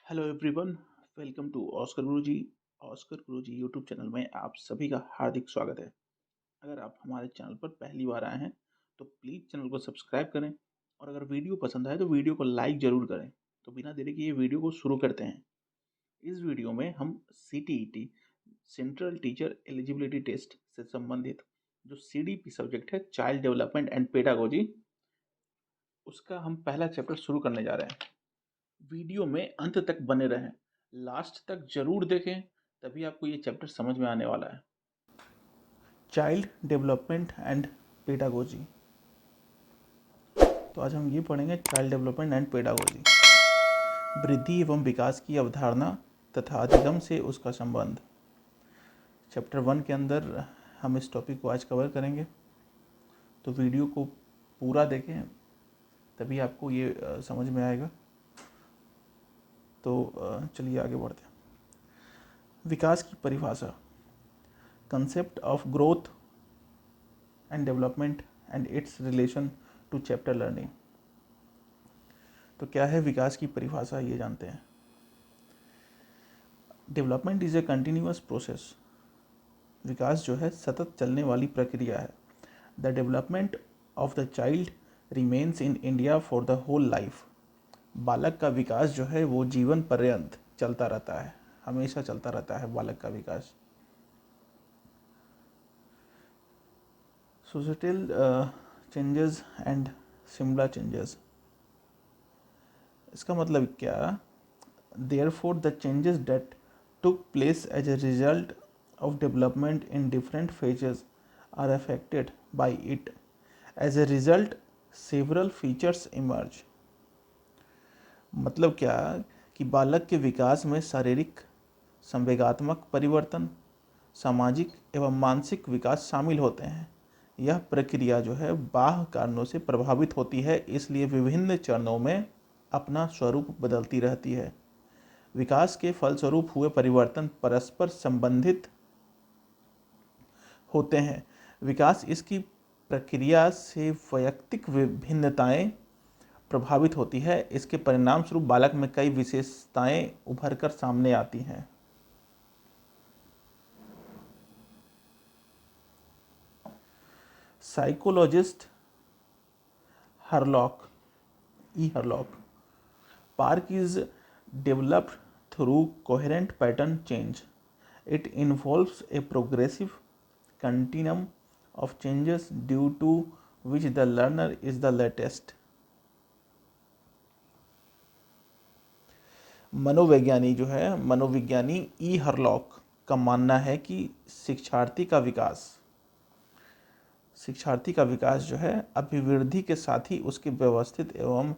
Hello everyone, welcome to Oscar Guruji. Oscar Guruji YouTube channel में आप सभी का हार्दिक स्वागत है। अगर आप हमारे चैनल पर पहली बार आए हैं तो प्लीज़ चैनल को सब्सक्राइब करें और अगर वीडियो पसंद आए तो वीडियो को लाइक ज़रूर करें। तो बिना देरी के ये वीडियो को शुरू करते हैं। इस वीडियो में हम CTET central teacher eligibility test से संबंधित जो सीडीपी सब्जेक्ट है, चाइल्ड डेवलपमेंट एंड पेडागोजी, उसका हम पहला चैप्टर शुरू करने जा रहे हैं। वीडियो में अंत तक बने रहें, लास्ट तक जरूर देखें, तभी आपको ये चैप्टर समझ में आने वाला है। Child development and pedagogy. तो आज हम ये पढ़ेंगे चाइल्ड डेवलपमेंट एंड पेडागोजी, वृद्धि एवं विकास की अवधारणा तथा अधिगम से उसका संबंध। चैप्टर 1 के अंदर हम इस टॉपिक को आज कवर करेंगे, तो वीडियो को पूरा देखें तभी आपको ये समझ में आएगा। तो चलिए आगे बढ़ते हैं। विकास की परिभाषा, concept of growth and development and its relation to chapter learning. तो क्या है विकास की परिभाषा, ये जानते हैं। Development is a continuous process. विकास जो है सतत चलने वाली प्रक्रिया है। The development of the child remains in India for the whole life. बालक का विकास जो है वो जीवन पर्यंत चलता रहता है, हमेशा चलता रहता है बालक का विकास। Societal changes and similar changes, इसका मतलब क्या? Therefore, the changes that took place as a result of development in different phases are affected by it. As a result, several features emerge. मतलब क्या कि बालक के विकास में शारीरिक, संवेगात्मक परिवर्तन, सामाजिक एवं मानसिक विकास शामिल होते हैं। यह प्रक्रिया जो है बाह्य कारणों से प्रभावित होती है, इसलिए विभिन्न चरणों में अपना स्वरूप बदलती रहती है। विकास के फलस्वरूप हुए परिवर्तन परस्पर संबंधित होते हैं। विकास इसकी प्रक्रिया से वैयक्तिक विभिन्नताएं प्रभावित होती है। इसके परिणाम स्वरूप बालक में कई विशेषताएं उभर कर सामने आती हैं। Psychologist Hurlock, Hurlock, Park is developed through coherent pattern change. It involves a progressive continuum of changes due to which the learner is the latest. मनोवैज्ञानी जो है, मनोविज्ञानी ई हरलॉक का मानना है कि शिक्षार्थी का विकास जो है अभिवृद्धि के साथ ही उसके व्यवस्थित एवं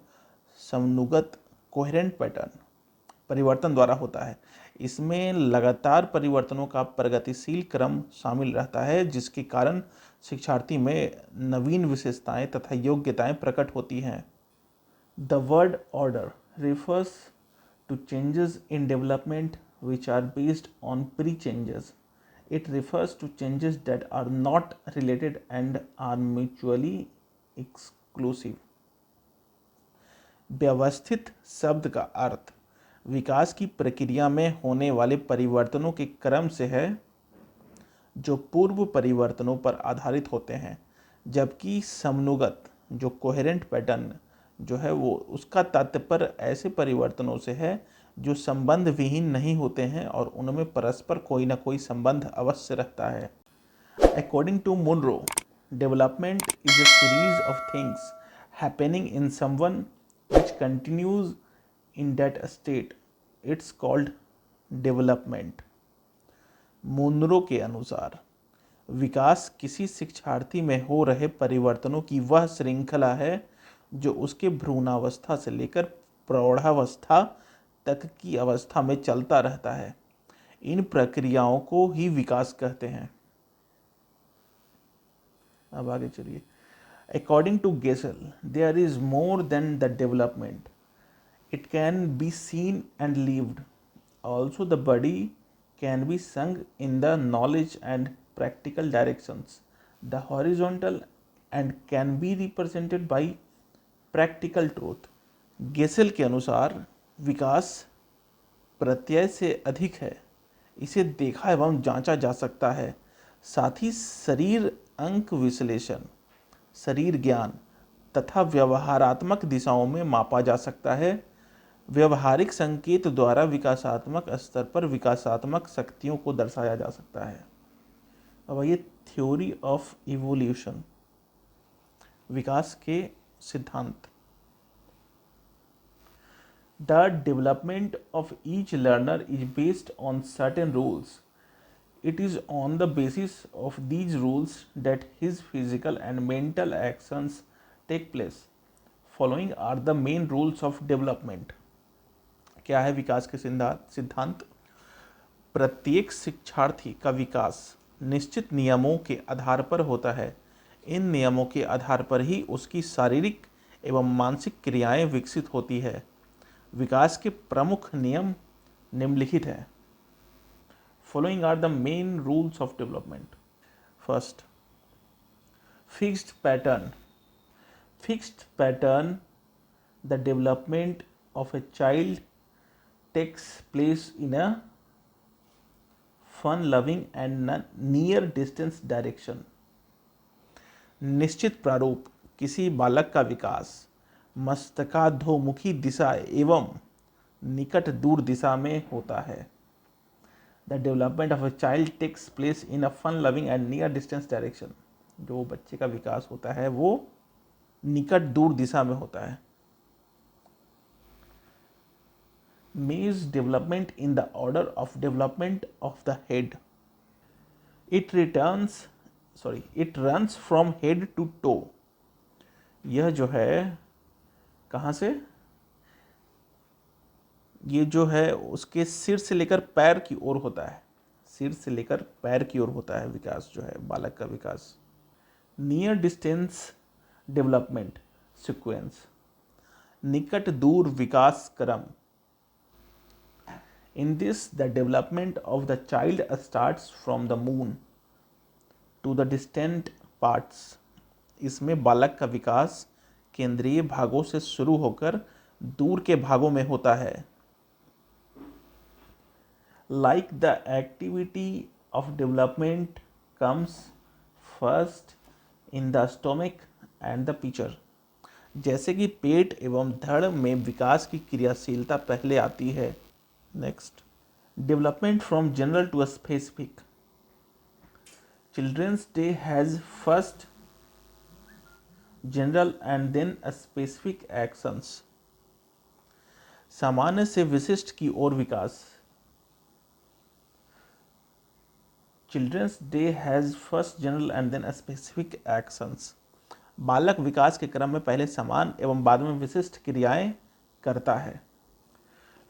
समनुगत कोहेरेंट पैटर्न परिवर्तन द्वारा होता है। इसमें लगातार परिवर्तनों का प्रगतिशील क्रम शामिल रहता है, जिसके कारण शिक्षार्थी में नवीन विशेषताएं तथा योग्यताएं प्रकट होती हैं। The word order refers to changes in development which are based on pre-changes. It refers to changes that are not related and are mutually exclusive. व्यवस्थित शब्द का अर्थ विकास की प्रक्रिया में होने वाले परिवर्तनों के क्रम से है जो पूर्व परिवर्तनों पर आधारित होते हैं, जबकि समनुगत जो कोहेरेंट पैटर्न जो है वो उसका तात्पर्य ऐसे परिवर्तनों से है जो संबंध विहीन नहीं होते हैं और उनमें परस्पर कोई ना कोई संबंध अवश्य रहता है। According to Monroe, development is a series of things happening in someone which continues in that state. It's called development. Monroe के अनुसार विकास किसी शिक्षार्थी में हो रहे परिवर्तनों की वह श्रृंखला है जो उसके भ्रूणावस्था से लेकर प्रौढ़ावस्था तक की अवस्था में चलता रहता है। इन प्रक्रियाओं को ही विकास कहते हैं। अब आगे चलिए। According to Gesell, there is more than the development. It can be seen and lived. Also, the body can be sung in the knowledge and practical directions. The horizontal and can be represented by practical truth. Gesell के अनुसार विकास प्रत्यय से अधिक है, इसे देखा एवं जांचा जा सकता है। साथ ही शरीर अंक विश्लेषण, शरीर ज्ञान तथा व्यवहारात्मक दिशाओं में मापा जा सकता है। व्यवहारिक संकेत द्वारा विकासात्मक स्तर पर विकासात्मक शक्तियों को दर्शाया जा सकता है। अब ये थ्योरी ऑफ इवोल्यूशन, विकास के सिद्धांत। The development of each learner is based on certain rules. It is on the basis of these rules that his physical and mental actions take place. Following are the main rules of development. क्या है विकास के सिद्धांत? प्रत्येक शिक्षार्थी का विकास निश्चित नियमों के आधार पर होता है। इन नियमों के आधार पर ही उसकी शारीरिक एवं मानसिक क्रियाएं विकसित होती है। विकास के प्रमुख नियम निम्नलिखित हैं। Following are the main rules of development. First, fixed pattern. Fixed pattern, the development of a child takes place in a fun loving and near distance direction. निश्चित प्रारूप, किसी बालक का विकास मस्तकाधोमुखी दिशा एवं निकट दूर दिशा में होता है। The development of a child takes place in a fun loving and near distance direction. जो बच्चे का विकास होता है वो निकट दूर दिशा में होता है। Maze development in the order of development of the head. It runs from head to toe. यह जो है कहाँ से, ये जो है उसके सिर से लेकर पैर की ओर होता है। सिर से लेकर पैर की ओर होता है विकास जो है बालक का विकास। नियर डिस्टेंस डेवलपमेंट सीक्वेंस, निकट दूर विकास क्रम। In this the development of the child starts from the moon to the distant parts. इसमें बालक का विकास केंद्रीय भागों से शुरू होकर दूर के भागों में होता है। Like the activity of development comes first in the stomach and the picture. जैसे कि पेट एवं धड़ में विकास की क्रियाशीलता पहले आती है। Next, development from general to specific. Children's day has first general and then specific actions. सामान्य से विशिष्ट की ओर विकास। Children's day has first general and then specific actions. बालक विकास के क्रम में पहले समान एवं बाद में विशिष्ट क्रियाएं करता है।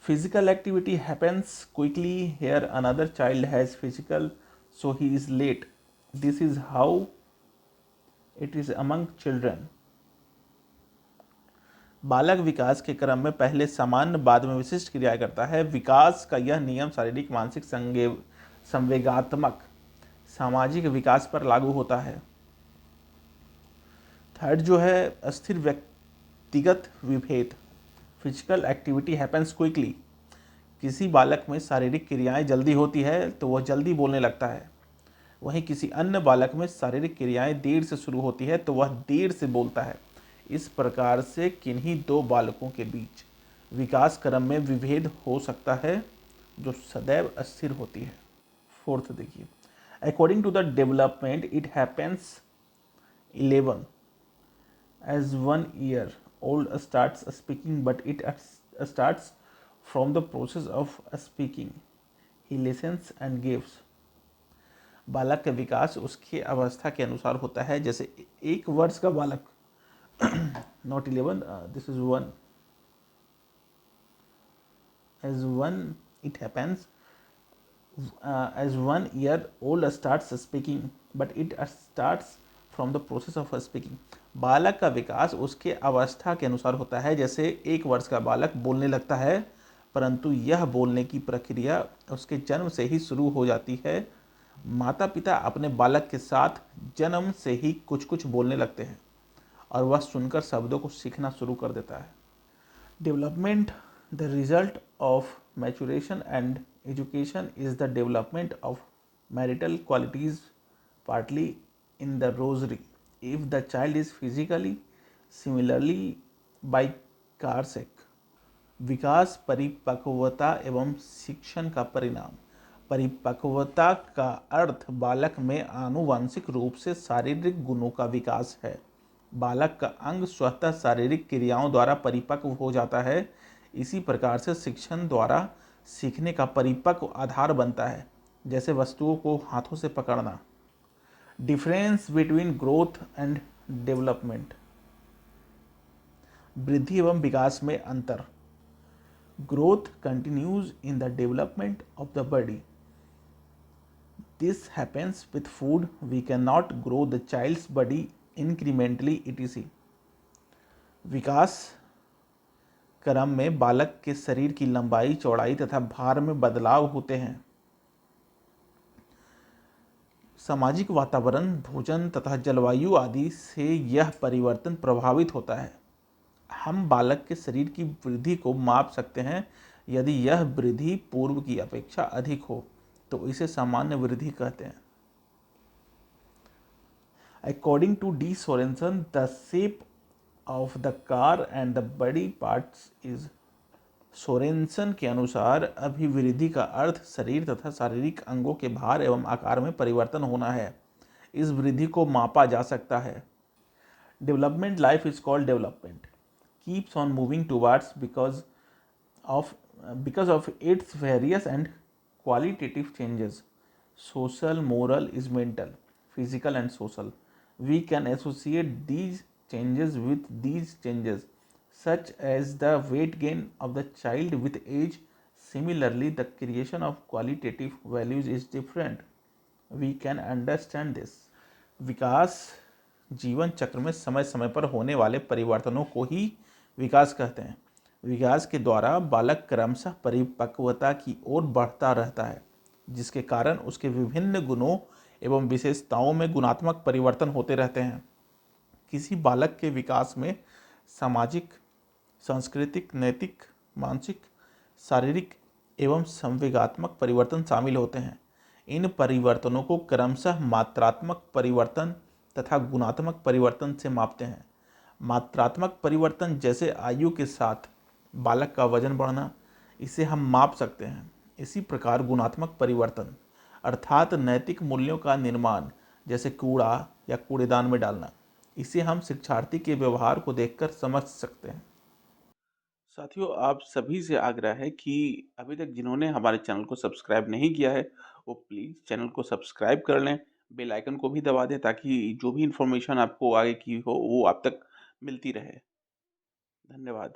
Physical activity happens quickly here another child has physical so he is late. This is how it is among children. बालक विकास के क्रम में पहले सामान्य बाद में विशिष्ट क्रिया करता है। विकास का यह नियम शारीरिक, मानसिक, संवेगात्मक, सामाजिक विकास पर लागू होता है। थर्ड जो है अस्थिर व्यक्तिगत विभेद। Physical activity happens quickly. किसी बालक में शारीरिक क्रियाएं जल्दी होती है तो वह जल्दी बोलने लगता है। वहीं किसी अन्य बालक में शारीरिक क्रियाएं देर से शुरू होती है तो वह देर से बोलता है। इस प्रकार से किन्हीं दो बालकों के बीच विकास क्रम में विभेद हो सकता है जो सदैव अस्थिर होती है। फोर्थ देखिए, according to the development it happens 11 as 1 year old starts speaking but it starts from the process of speaking. He listens and gives. बालक का विकास उसकी अवस्था के अनुसार होता है। जैसे 1 वर्ष का बालक not 11, this is 1 as 1 it happens as 1 year old starts speaking but it starts from the process of speaking. बालक का विकास उसके अवस्था के अनुसार होता है। जैसे 1 वर्ष का बालक बोलने लगता है परंतु यह बोलने की प्रक्रिया उसके जन्म से ही शुरू हो जाती है। माता पिता अपने बालक के साथ जन्म से ही कुछ कुछ बोलने लगते हैं और वह सुनकर शब्दों को सीखना शुरू कर देता है। Development the result of maturation and education is the development of marital qualities, partly in the rosary. If the child is physically similarly by कारसेक। विकास परिपक्वता एवं शिक्षण का परिणाम। परिपक्वता का अर्थ बालक में आनुवंशिक रूप से शारीरिक गुणों का विकास है। बालक का अंग स्वतः शारीरिक क्रियाओं द्वारा परिपक्व हो जाता है। इसी प्रकार से शिक्षण द्वारा सीखने का परिपक्व आधार बनता है, जैसे वस्तुओं को हाथों से पकड़ना। Difference between growth and development. वृद्धि एवं विकास में अंतर। Growth continues in the development of the body. This happens with food. We cannot grow the child's body incrementally etc. विकास क्रम में बालक के शरीर की लंबाई, चौड़ाई तथा भार में बदलाव होते हैं। सामाजिक वातावरण, भोजन तथा जलवायु आदि से यह परिवर्तन प्रभावित होता है। हम बालक के शरीर की वृद्धि को माप सकते हैं। यदि यह वृद्धि पूर्व की अपेक्षा अधिक हो तो इसे सामान्य वृद्धि कहते हैं। According to D Sorensen, the shape of the car and the body parts is. Sorensen के अनुसार अभिवृद्धि का अर्थ शरीर तथा शारीरिक अंगों के भार एवं आकार में परिवर्तन होना है। इस वृद्धि को मापा जा सकता है। Development life is called development keeps on moving towards because of its various and qualitative changes. Social, moral is mental, physical and social. We can associate these changes with these changes, such as the weight gain of the child with age. Similarly, the creation of qualitative values is different. We can understand this. विकास जीवन चक्र में समय समय पर होने वाले परिवर्तनों को ही विकास कहते हैं। विकास के द्वारा बालक क्रमशः परिपक्वता की ओर बढ़ता रहता है, जिसके कारण उसके विभिन्न गुणों एवं विशेषताओं में गुणात्मक परिवर्तन होते रहते हैं। किसी बालक के विकास में सामाजिक, सांस्कृतिक, नैतिक, मानसिक, शारीरिक एवं संवेगात्मक परिवर्तन शामिल होते हैं। इन परिवर्तनों को क्रमशः मात्रात्मक परिवर्तन तथा गुणात्मक परिवर्तन से मापते हैं। मात्रात्मक परिवर्तन जैसे आयु के साथ बालक का वजन बढ़ना, इसे हम माप सकते हैं। इसी प्रकार गुणात्मक परिवर्तन अर्थात नैतिक मूल्यों का निर्माण, जैसे कूड़ा या कूड़ेदान में डालना, इसे हम शिक्षार्थी के व्यवहार को देखकर समझ सकते हैं। साथियों, आप सभी से आग्रह है कि अभी तक जिन्होंने हमारे चैनल को सब्सक्राइब नहीं किया है वो प्लीज़ चैनल को सब्सक्राइब कर लें, बेल आइकन को भी दबा दें ताकि जो भी इन्फॉर्मेशन आपको आगे की हो वो आप तक मिलती रहे। धन्यवाद।